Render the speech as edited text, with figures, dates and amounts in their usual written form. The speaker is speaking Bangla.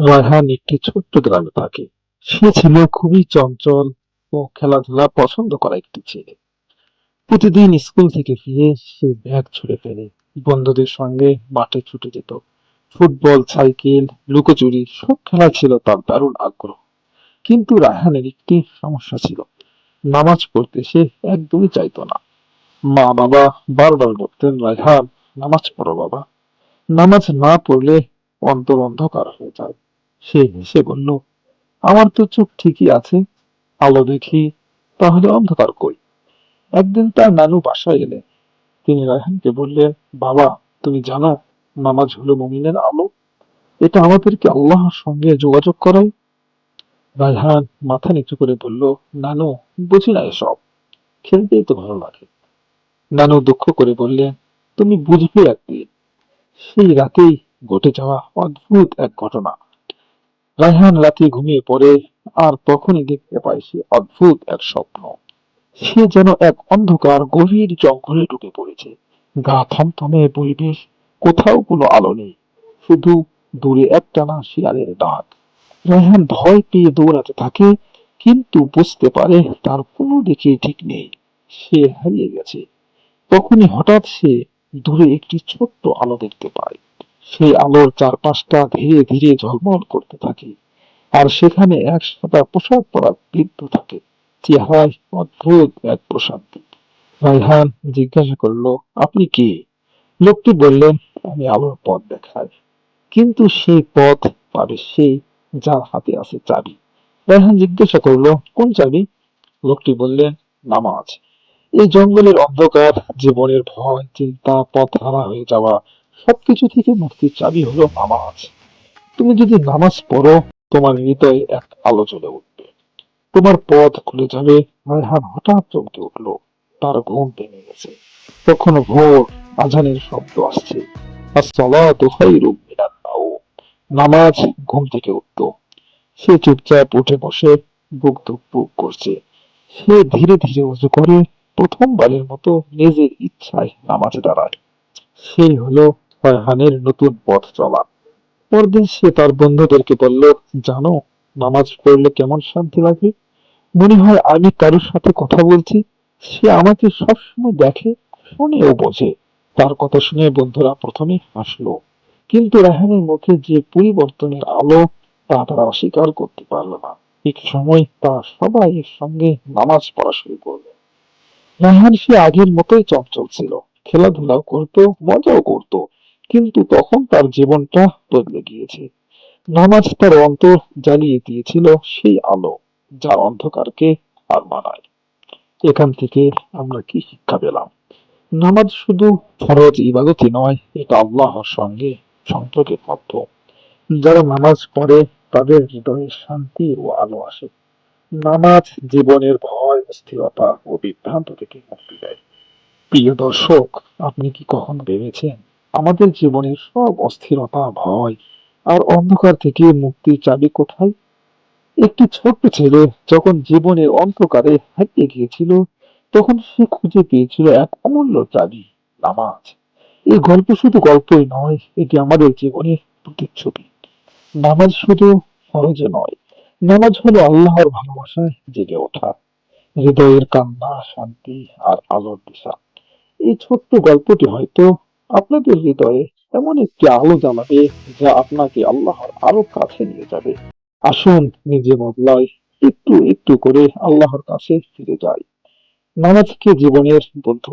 রায়হান একটি ছোট্ট গ্রামে থাকে। সে ছিল খুবই চঞ্চল ও খেলাধুলা পছন্দ করা একটি ছেলে। প্রতিদিন স্কুল থেকে ফিরে সে ব্যাগ ছুঁড়ে ফেলে, বন্ধুদের সঙ্গে মাঠে ছুটে যেত। ফুটবল, সাইকেল, লুকোচুরি সব খেলা ছিল তার দারুণ আগ্রহ। কিন্তু রায়হানের একটি সমস্যা ছিল, নামাজ পড়তে সে একদমই চাইতো না। মা বাবা বারবার বলতেন, রায়হান, নামাজ পড়ো বাবা, নামাজ না পড়লে অন্তর অন্ধকার হয়ে যায়। সে হেসে বলল, আমার তো চোখ ঠিকই আছে, আলো দেখি, তাহলে অন্ধকার কই? একদিন তার নানু বাসায় এলেন। তিনি রায়হানকে বললেন, বাবা, তুমি জানো নামাজ হলো মুমিনের আলো, এটা আমাদেরকে আল্লাহর সঙ্গে যোগাযোগ করায়। রায়হান মাথা নিচু করে বলল, নানু, বুঝি না এসব, খেলতেই তো ভালো লাগে। নানু দুঃখ করে বললেন, তুমি বুঝবে একদিন। সেই রাতেই ঘটে যাওয়া অদ্ভুত এক ঘটনা। রায়হান রাতে ঘুমিয়ে পড়ে, আর তখনই দেখতে পায় সে অদ্ভুত এক স্বপ্ন। সে যেন এক অন্ধকার গভীর জঙ্গলে ঢুকে পড়েছে। গা থমথমে পরিবেশ, কোথাও কোনো আলো নেই, শুধু দূরে একটানা শিয়ালের ডাক। রায়হান ভয় পেয়ে দৌড়াতে থাকে, কিন্তু বুঝতে পারে তার কোনো দিকে ঠিক নেই, সে হারিয়ে গেছে। তখনই হঠাৎ সে দূরে একটি ছোট্ট আলো দেখতে পায়। সেই আলোর চারপাশটা ধীরে ধীরে ঝলমল করতে থাকে, আর সেখানে এক সাদা পোশাক পরা বৃদ্ধ থাকে, চেহারায় অদ্ভুত এক প্রশান্তি। রায়হান জিজ্ঞাসা করলো, আপনি কে? লোকটি বললেন, আমি আলোর পথ দেখাই, কিন্তু সেই পথ পাবে সেই যার হাতে আছে চাবি। রায়হান জিজ্ঞাসা করলো, কোন চাবি? লোকটি বললেন, নামাজ। এই জঙ্গলের অন্ধকার, জীবনের ভয়, চিন্তা, পথ হারা হয়ে যাওয়া, সবকিছু থেকে মুক্তির চাবি হলো নামাজ। তুমি যদি নামাজ পড়ো, তোমার হৃদয়ে এক আলো জ্বলে উঠবে, তোমার পথ খুলে যাবে। রায়হান হঠাৎ চমকে উঠল, তার ঘুম ভেঙে গেছে। তখন ভোর, আজানের শব্দ আসছে, আসসালাতু খায়রুম মিনান নাওম। নামাজ ঘুম থেকে উঠত। সে চুপচাপ উঠে বসে, বুক ধুকপুক করছে। সে ধীরে ধীরে উজু করে প্রথমবারের মতো নিজের ইচ্ছায় নামাজে দাঁড়ায়। সেই হলো রায়হানের নতুন পথ চলা। পরদিন সে তার বন্ধুদেরকে বলল, জানো, নামাজ পড়লে কেমন শান্তি লাগে, মনে হয় আমি কারোর সাথে কথা বলছি। সে আমাকে সবসময় দেখে, শোনে ও বোঝে। তার কথা শুনে বন্ধুরা প্রথমে হাসলো, কিন্তু রায়হানের মুখে যে পরিবর্তনের আলো, তা তারা অস্বীকার করতে পারলো না। এক সময় তারা সবাই এর সঙ্গে নামাজ পড়া শুরু করলো। রায়হান সে আগের মতোই চঞ্চল ছিল, খেলাধুলাও করতো, মজাও করতো, কিন্তু তখন তার জীবনটা বদলে গিয়েছে। নামাজ তার অন্তর জ্বালিয়ে দিয়েছিল সেই আলো, যা অন্ধকারকে হার মানায়। এখান থেকে আমরা কি শিক্ষা পেলাম? নামাজ শুধু ফরজ ইবাদতই নয়, এটা আল্লাহর সঙ্গে সম্পর্কের মাধ্যম। যারা নামাজ পড়ে, তাদের হৃদয়ে শান্তি ও আলো আসে। নামাজ জীবনের ভয়, অস্থিরতা ও বিভ্রান্ত থেকে মুক্তি দেয়। প্রিয় দর্শক, আপনি কি কখনো ভেবেছেন আমাদের জীবনের সব অস্থিরতা, ভয় আর অন্ধকার থেকে মুক্তির চাবি কোথায়? একটি ছোট্ট ছেলে যখন জীবনের অন্ধকারে হারিয়ে গিয়েছিল, তখন সে খুঁজে পেয়েছিল এক অমূল্য চাবি, নামাজ। এই গল্প শুধু গল্পই নয়, এটি আমাদের জীবনের প্রতিচ্ছবি। নামাজ শুধু ফরজে নয়, নামাজ হলো আল্লাহর ভালোবাসায় জেগে ওঠা, হৃদয়ের কান্না, শান্তি আর আলোর দিশা। এই ছোট্ট গল্পটি হয়তো আপনাদের হৃদয়ে এমন একটি আলো জ্বালাবে, যা আপনাকে আল্লাহর আরো কাছে নিয়ে যাবে। আসুন নিজে বদলাই, একটু একটু করে আল্লাহর কাছে ফিরে যাই। নামাজকে জীবনের বন্ধু